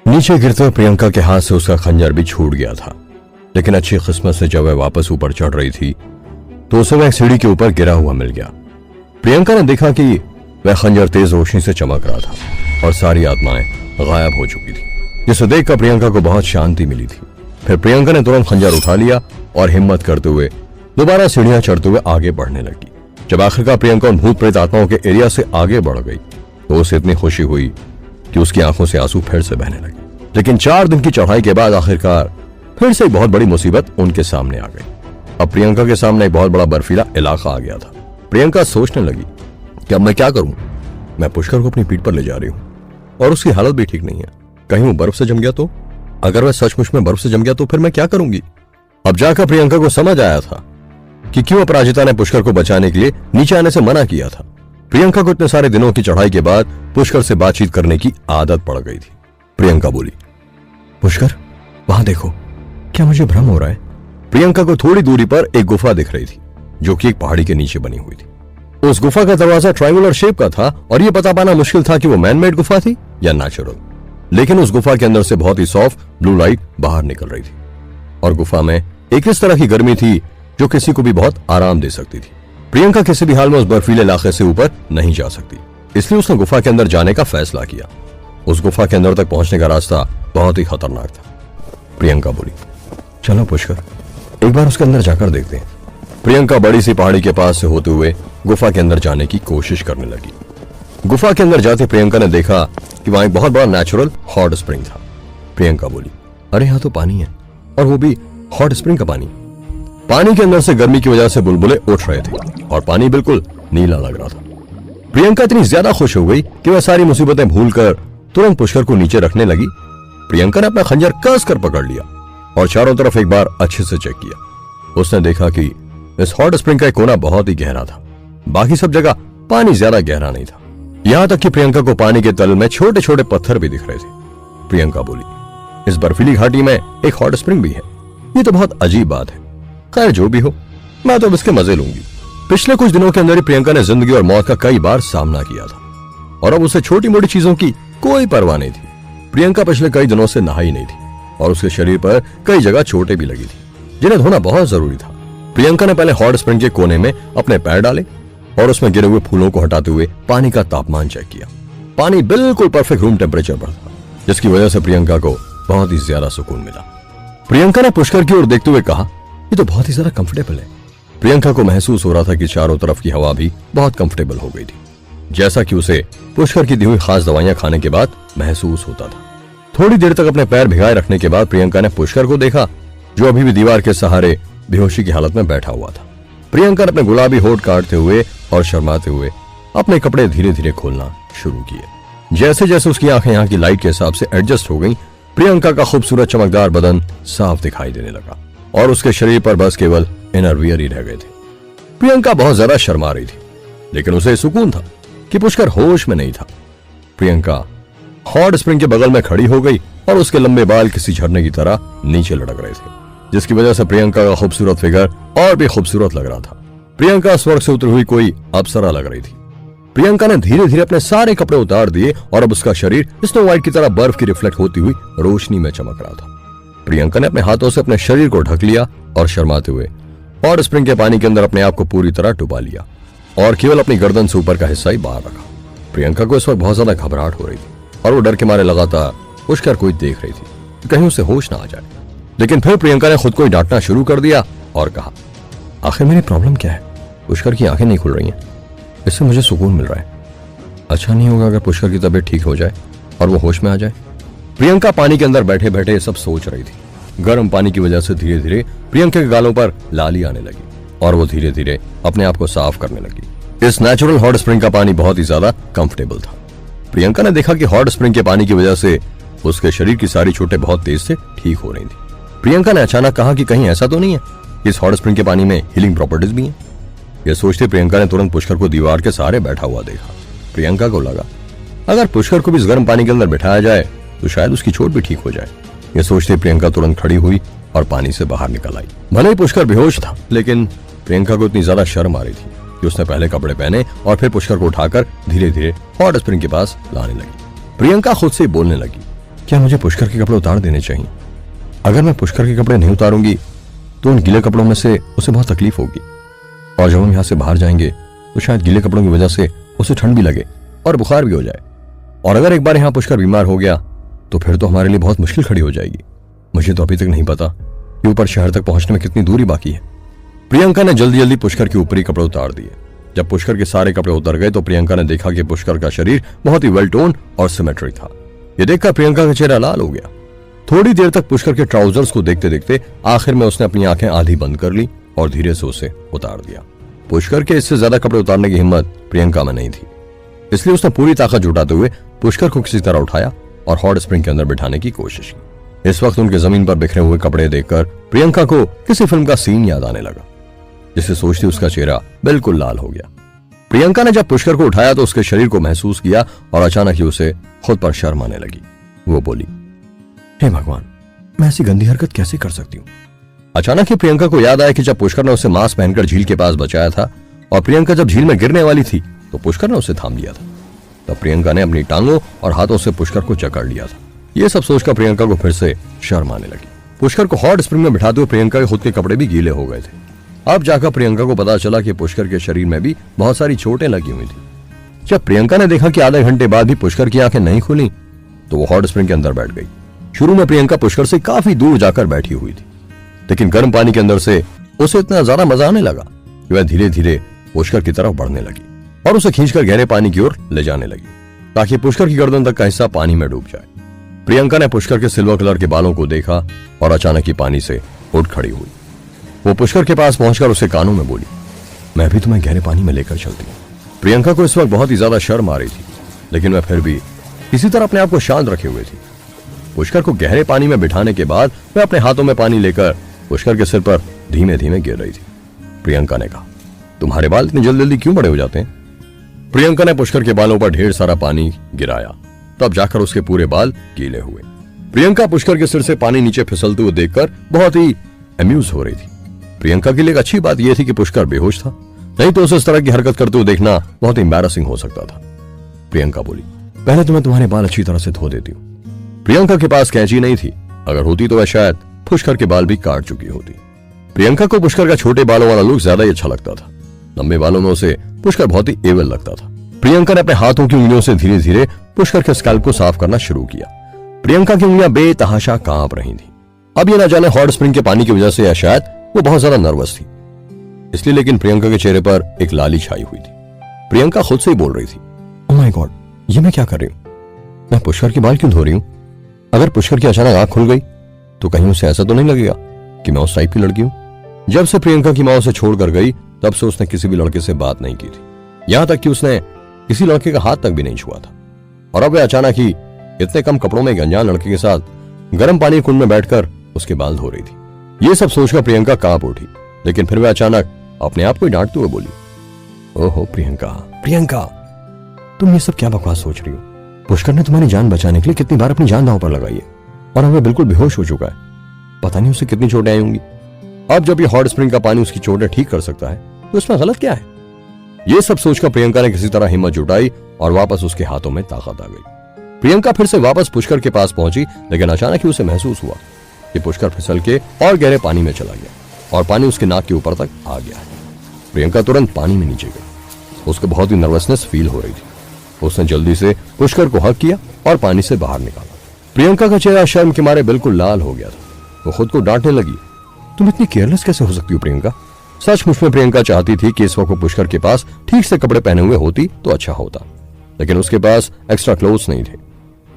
नीचे गिरते हुए प्रियंका के हाथ से उसका खंजर भी छूट गया था, लेकिन अच्छी किस्मत से जब वह वापस ऊपर चढ़ रही थी तो उसे वह एक सीढ़ी के ऊपर गिरा हुआ मिल गया। प्रियंका ने देखा कि वह खंजर तेज रोशनी से चमक रहा था और सारी आत्माएं गायब हो चुकी थी, जिसे देखकर प्रियंका को बहुत शांति मिली थी। फिर प्रियंका ने तुरंत खंजर उठा लिया और हिम्मत करते हुए दोबारा सीढ़ियां चढ़ते हुए आगे बढ़ने लगी। जब आखिरकार प्रियंका उन भूत प्रेत आत्माओं के एरिया से आगे बढ़ गई तो उसे इतनी खुशी हुई कि उसकी आंखों से आंसू फिर से बहने लगे। लेकिन 4 दिन की चढ़ाई के बाद आखिरकार फिर से एक बहुत बड़ी मुसीबत उनके सामने आ गई। अब प्रियंका के सामने एक बहुत बड़ा बर्फीला इलाका आ गया था। प्रियंका सोचने लगी कि अब मैं क्या करूं। मैं पुष्कर को अपनी पीठ पर ले जा रही हूं और उसकी हालत भी ठीक नहीं है। कहीं वो बर्फ से जम गया तो? अगर वह सचमुच में बर्फ से जम गया तो फिर मैं क्या करूंगी? अब जाकर प्रियंका को समझ आया था कि क्यों अपराजिता ने पुष्कर को बचाने के लिए नीचे आने से मना किया था। प्रियंका को इतने सारे दिनों की चढ़ाई के बाद पुष्कर से बातचीत करने की आदत पड़ गई थी। प्रियंका बोली, पुष्कर वहां देखो, क्या मुझे भ्रम हो रहा है? प्रियंका को थोड़ी दूरी पर एक गुफा दिख रही थी जो कि एक पहाड़ी के नीचे बनी हुई थी। उस गुफा का दरवाजा ट्रायंगुलर शेप का था और यह पता पाना मुश्किल था कि वो मैनमेड गुफा थी या नेचुरल। लेकिन उस गुफा के अंदर से बहुत ही सॉफ्ट ब्लू लाइट बाहर निकल रही थी और गुफा में एक इस तरह की गर्मी थी जो किसी को भी बहुत आराम दे सकती थी। प्रियंका किसी भी हाल में उस बर्फीले इलाके से ऊपर नहीं जा सकती, इसलिए उसने गुफा के अंदर जाने का फैसला किया। उस गुफा के अंदर तक पहुंचने का रास्ता बहुत ही खतरनाक था। प्रियंका बोली, चलो पुष्कर एक बार उसके अंदर जाकर देखते हैं। प्रियंका बड़ी सी पहाड़ी के पास से होते हुए गुफा के अंदर जाने की कोशिश करने लगी। गुफा के अंदर जाते प्रियंका ने देखा कि वहां एक बहुत बड़ा नेचुरल हॉट स्प्रिंग था। प्रियंका बोली, अरे यहाँ तो पानी है और वो भी हॉट स्प्रिंग का पानी। पानी के अंदर से गर्मी की वजह से बुलबुले उठ रहे थे और पानी बिल्कुल नीला लग रहा था। प्रियंका इतनी ज्यादा खुश हो गई कि वह सारी मुसीबतें भूलकर तुरंत पुष्कर को नीचे रखने लगी। प्रियंका ने अपना खंजर कस कर पकड़ लिया और चारों तरफ एक बार अच्छे से चेक किया। उसने देखा कि इस हॉट स्प्रिंग का एक कोना बहुत ही गहरा था, बाकी सब जगह पानी ज्यादा गहरा नहीं था। यहां तक कि प्रियंका को पानी के तल में छोटे छोटे पत्थर भी दिख रहे थे। प्रियंका बोली, इस बर्फीली घाटी में एक हॉट स्प्रिंग भी है, ये तो बहुत अजीब बात है। खैर जो भी हो, मैं तो अब इसके मजे लूंगी। पिछले कुछ दिनों के अंदर ही प्रियंका ने जिंदगी और मौत का कई बार सामना किया था और अब उसे छोटी मोटी चीजों की कोई परवाह नहीं थी। प्रियंका पिछले कई दिनों से नहाई नहीं थी और उसके शरीर पर कई जगह चोटें भी लगी थी जिन्हें धोना बहुत जरूरी था। प्रियंका ने पहले हॉट स्प्रिंग के कोने में अपने पैर डाले और उसमें गिरे हुए फूलों को हटाते हुए पानी का तापमान चेक किया। पानी बिल्कुल परफेक्ट रूम टेम्परेचर पर था, जिसकी वजह से प्रियंका को बहुत ही ज्यादा सुकून मिला। प्रियंका ने पुष्कर की ओर देखते हुए कहा, ये तो बहुत ही ज्यादा कंफर्टेबल है। प्रियंका को महसूस हो रहा था कि चारों तरफ की हवा भी बहुत कंफर्टेबल हो गई थी, जैसा कि उसे पुष्कर की दी हुई खास दवाइयां खाने के बाद महसूस होता था। थोड़ी देर तक अपने पैर भिगाए रखने के बाद प्रियंका ने पुष्कर को देखा, जो अभी भी दीवार के सहारे बेहोशी की हालत में बैठा हुआ था। प्रियंका ने अपने गुलाबी होठ काटते हुए और शर्माते हुए अपने कपड़े धीरे धीरे खोलना शुरू किए। जैसे जैसे उसकी आंखें यहाँ की लाइट के हिसाब से एडजस्ट हो गईं, प्रियंका का खूबसूरत चमकदार बदन साफ दिखाई देने लगा और उसके शरीर पर बस केवल इनर वियर ही रह गए थे। प्रियंका बहुत ज्यादा शर्मा रही थी, लेकिन उसे सुकून था कि पुष्कर होश में नहीं था। प्रियंका हॉट स्प्रिंग के बगल में खड़ी हो गई और उसके लंबे बाल किसी झरने की तरह नीचे लटक रहे थे, जिसकी वजह से प्रियंका का खूबसूरत फिगर और भी खूबसूरत लग रहा था। प्रियंका स्वर्ग से उतरी हुई कोई अप्सरा लग रही थी। प्रियंका ने धीरे धीरे अपने सारे कपड़े उतार दिए और अब उसका शरीर स्नो व्हाइट की तरह बर्फ की रिफ्लेक्ट होती हुई रोशनी में चमक रहा था। प्रियंका ने अपने हाथों से अपने शरीर को ढक लिया और शर्माते हुए हॉट स्प्रिंग के पानी के अंदर अपने आप को पूरी तरह डुबा लिया और केवल अपनी गर्दन से ऊपर का हिस्सा ही बाहर रखा। प्रियंका को इस वक्त बहुत ज्यादा घबराहट हो रही थी और वो डर के मारे लगातार पुष्कर को देख रही थी कि कहीं उसे होश ना आ जाए। लेकिन फिर प्रियंका ने खुद को ही डांटना शुरू कर दिया और कहा, आखिर मेरी प्रॉब्लम क्या है? पुष्कर की आंखें नहीं खुल रही हैं, इससे मुझे सुकून मिल रहा है। अच्छा नहीं होगा अगर पुष्कर की तबीयत ठीक हो जाए और वो होश में आ जाए। प्रियंका पानी के अंदर बैठे बैठे ये सब सोच रही थी। गर्म पानी की वजह से धीरे धीरे प्रियंका के गालों पर लाली आने लगी और वो धीरे धीरे अपने आप को साफ करने लगी। इस नेचुरल हॉट स्प्रिंग का पानी बहुत ही ज्यादा कंफर्टेबल था। प्रियंका ने देखा कि हॉट स्प्रिंग के पानी की वजह से उसके शरीर की सारी चोटें बहुत तेज से ठीक हो रही थी। प्रियंका ने अचानक कहा कि कहीं ऐसा तो नहीं है इस हॉट स्प्रिंग के पानी में हीलिंग प्रॉपर्टीज भी हैं। यह सोचते प्रियंका ने तुरंत पुष्कर को दीवार के सहारे बैठा हुआ देखा। प्रियंका को लगा अगर पुष्कर को भी इस गर्म पानी के अंदर बिठाया जाए तो शायद उसकी चोट भी ठीक हो जाए। यह सोचते प्रियंका तुरंत खड़ी हुई और पानी से बाहर निकल आई। भले ही पुष्कर बेहोश था, लेकिन प्रियंका को इतनी ज्यादा शर्म आ रही थी कि उसने पहले कपड़े पहने और फिर पुष्कर को उठाकर धीरे धीरे हॉट स्प्रिंग के पास लाने लगी। प्रियंका खुद से बोलने लगी क्या मुझे पुष्कर के कपड़े उतार देने चाहिए? अगर मैं पुष्कर के कपड़े नहीं उतारूंगी तो उन गीले कपड़ों में से उसे बहुत तकलीफ होगी, और जब हम यहाँ से बाहर जाएंगे तो शायद गीले कपड़ों की वजह से उसे ठंड भी लगे और बुखार भी हो जाए, और अगर एक बार यहाँ पुष्कर बीमार हो गया तो फिर तो हमारे लिए बहुत मुश्किल खड़ी हो जाएगी। मुझे तो अभी तक नहीं पता कि ऊपर शहर तक पहुंचने में कितनी दूरी बाकी है। प्रियंका ने जल्दी जल्दी पुष्कर के ऊपरी कपड़े उतार दिए। जब पुष्कर के सारे कपड़े उतर गए तो प्रियंका ने देखा कि पुष्कर का शरीर बहुत ही वेल टोन और सिमेट्रिक था। यह देखकर प्रियंका का चेहरा लाल हो गया। थोड़ी देर तक पुष्कर के ट्राउजर्स को देखते देखते आखिर में उसने अपनी आंखें आधी बंद कर ली और धीरे से उसे उतार दिया। पुष्कर के इससे ज्यादा कपड़े उतारने की हिम्मत प्रियंका में नहीं थी, इसलिए उसने पूरी ताकत जुटाते हुए पुष्कर को किसी तरह उठाया और हॉट स्प्रिंग के अंदर बिठाने की कोशिश की। इस वक्त उनके जमीन पर बिखरे हुए कपड़े देखकर प्रियंका को किसी फिल्म का सीन याद आने लगा, जिसे सोचते उसका चेहरा बिल्कुल लाल हो गया। प्रियंका ने जब पुष्कर को उठाया तो उसके शरीर को महसूस किया और अचानक ही उसे खुद पर शर्म आने लगी। वो बोली, हे भगवान, मैं ऐसी गंदी हरकत कैसे कर सकती हूँ? अचानक ही प्रियंका को याद आया कि जब पुष्कर ने उसे मास्क पहनकर झील के पास बचाया था और प्रियंका जब झील में गिरने वाली थी तो पुष्कर ने उसे थाम लिया था। तब प्रियंका ने अपनी टांगों और हाथों से पुष्कर को जकड़ लिया था। ये सब सोचकर प्रियंका को फिर से शर्म आने लगी। पुष्कर को हॉट स्प्रिंग में बिठाते हुए प्रियंका के खुद के कपड़े भी गीले हो गए थे। अब जाकर प्रियंका को पता चला कि पुष्कर के शरीर में भी बहुत सारी चोटें लगी हुई थी। जब प्रियंका ने देखा कि आधे घंटे बाद भी पुष्कर की आंखें नहीं खुली तो वो हॉट स्प्रिंग के अंदर बैठ गई। शुरू में प्रियंका पुष्कर से काफी दूर जाकर बैठी हुई थी, लेकिन गर्म पानी के अंदर से उसे इतना ज्यादा मजा आने लगा कि वह धीरे धीरे पुष्कर की तरफ बढ़ने लगी और उसे खींचकर गहरे पानी की ओर ले जाने लगी ताकि पुष्कर की गर्दन तक का हिस्सा पानी में डूब जाए। प्रियंका ने पुष्कर के सिल्वर कलर के बालों को देखा और अचानक ही पानी से उठ खड़ी हुई। वो पुष्कर के पास पहुंचकर उसे कानों में बोली, मैं भी तुम्हें गहरे पानी में लेकर चलती हूँ। प्रियंका को इस वक्त बहुत ही ज्यादा शर्म आ रही थी, लेकिन वह फिर भी किसी तरह अपने आप को शांत रखे हुए थी। पुष्कर को गहरे पानी में बिठाने के बाद वह अपने हाथों में पानी लेकर पुष्कर के सिर पर धीमे धीमे गिर रही थी। प्रियंका ने कहा, तुम्हारे बाल इतनी जल्दी जल्दी क्यों बड़े हो जाते हैं? प्रियंका ने पुष्कर के बालों पर ढेर सारा पानी गिराया, तब जाकर उसके पूरे बाल गीले हुए। प्रियंका पुष्कर के सिर से पानी नीचे फिसलते हुए देखकर बहुत ही अम्यूज हो रही थी। प्रियंका के लिए एक अच्छी बात यह थी कि पुष्कर बेहोश था, नहीं तो उसे इस तरह की हरकत करते हुए देखना बहुत ही एम्बैरेसिंग हो सकता था। प्रियंका बोली, पहले तो मैं तुम्हारे बाल अच्छी तरह से धो देती हूँ। प्रियंका के पास कैंची नहीं थी, अगर होती तो वह शायद पुष्कर के बाल भी काट चुकी होती। प्रियंका को पुष्कर का छोटे बालों वाला लुक ज्यादा ही अच्छा लगता था। लंबे बालों में उसे पुष्कर बहुत ही एवल लगता था। प्रियंका ने अपने हाथों की उंगलियों से धीरे धीरे पुष्कर के स्कैल्प को साफ करना शुरू किया। प्रियंका की उंगलियां बेतहाशा कांप रही थी। अब ये न जाने हॉट स्प्रिंग के पानी की वजह से या शायद वो बहुत ज्यादा नर्वस थी इसलिए, लेकिन प्रियंका के चेहरे पर एक लाली छाई हुई थी। प्रियंका खुद से ही बोल रही थी, ओह माय गॉड, ये मैं क्या कर रही हूँ? मैं पुष्कर के बाल क्यों धो रही हूँ? अगर पुष्कर की अचानक आंख खुल गई तो कहीं उसे ऐसा तो नहीं लगेगा कि मैं उस टाइप की लड़की हूँ? जब से प्रियंका की माँ उसे छोड़कर गई तब से उसने किसी भी लड़के से बात नहीं की थी, यहां तक कि उसने किसी लड़के का हाथ तक भी नहीं छुआ था। और अब वह अचानक ही इतने कम कपड़ों में एक अनजान लड़के के साथ गर्म पानी कुंड में बैठकर उसके बाल धो रही थी। ये सब सोचकर प्रियंका कांप उठी, लेकिन फिर वह अचानक अपने आप को ही डांटते हुए बोली, ओहो प्रियंका, प्रियंका, तुम ये सब क्या बकवास सोच रही हो? पुष्कर ने तुम्हारी जान बचाने के लिए कितनी बार अपनी जान दांव पर लगाई है और अब वह बिल्कुल बेहोश हो चुका है। पता नहीं उसे कितनी चोटें आई होंगी। अब जब ये हॉट स्प्रिंग का पानी उसकी चोटें ठीक कर सकता है तो इसमें गलत क्या है? ये सब सोचकर प्रियंका ने किसी तरह हिम्मत जुटाई और वापस उसके हाथों में ताकत आ गई। प्रियंका फिर से वापस पुष्कर के पास पहुंची, लेकिन अचानक ही उसे महसूस हुआ कि पुष्कर फिसल के और गहरे पानी में चला गया और पानी उसके नाक के ऊपर तक आ गया है। प्रियंका तुरंत पानी में नीचे गई। उसको बहुत ही नर्वसनेस फील हो रही थी। उसने जल्दी से पुष्कर को हक किया और पानी से बाहर निकाला। प्रियंका का चेहरा शर्म के मारे बिल्कुल लाल हो गया था। वो खुद को डांटने लगी, तुम इतनी केयरलेस कैसे हो सकती हो प्रियंका? सचमुच में प्रियंका चाहती थी कि इस वक्त पुष्कर के पास ठीक से कपड़े पहने हुए होती तो अच्छा होता, लेकिन उसके पास एक्स्ट्रा क्लोथ्स नहीं थे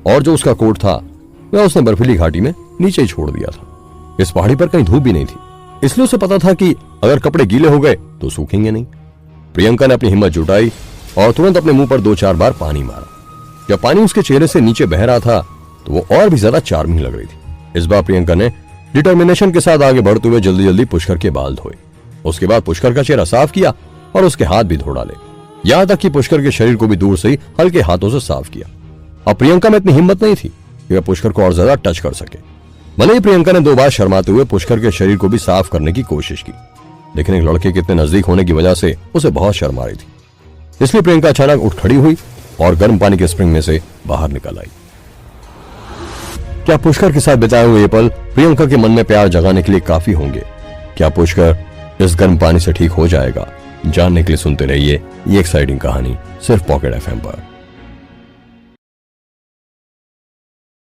और जो उसका कोट था वह उसने बर्फीली घाटी में नीचे ही छोड़ दिया था। इस पहाड़ी पर कहीं धूप भी नहीं थी, इसलिए उसे पता था कि अगर कपड़े गीले हो गए तो सूखेंगे नहीं। प्रियंका ने अपनी हिम्मत जुटाई और तुरंत अपने मुंह पर 2-4 बार पानी मारा। जब पानी उसके चेहरे से नीचे बह रहा था तो वो और भी ज्यादा चार्मिंग लग रही थी। इस बार प्रियंका ने डिटर्मिनेशन के साथ आगे बढ़ते हुए जल्दी जल्दी पुष्कर के बाल धोए। उसके बाद पुष्कर का चेहरा साफ किया और उसके हाथ भी धो डाले, यहां तक कि पुष्कर के शरीर को भी दूर से ही हल्के हाथों से साफ किया। अब प्रियंका में इतनी हिम्मत नहीं थी कि वह पुष्कर को और ज्यादा टच कर सके। भले ही प्रियंका ने 2 बार शर्माते हुए पुष्कर के शरीर को भी साफ करने की कोशिश की, लेकिन एक लड़के के इतने नजदीक होने की वजह से उसे बहुत शर्म आ रही थी। इसलिए प्रियंका अचानक उठ खड़ी हुई और गर्म पानी के स्प्रिंग में से बाहर निकल आई। क्या पुष्कर के साथ बिताए हुए ये पल प्रियंका के मन में प्यार जगाने के लिए काफी होंगे? क्या पुष्कर इस गर्म पानी से ठीक हो जाएगा? जानने के लिए सुनते रहिए ये एक्साइटिंग कहानी सिर्फ पॉकेट FM पर।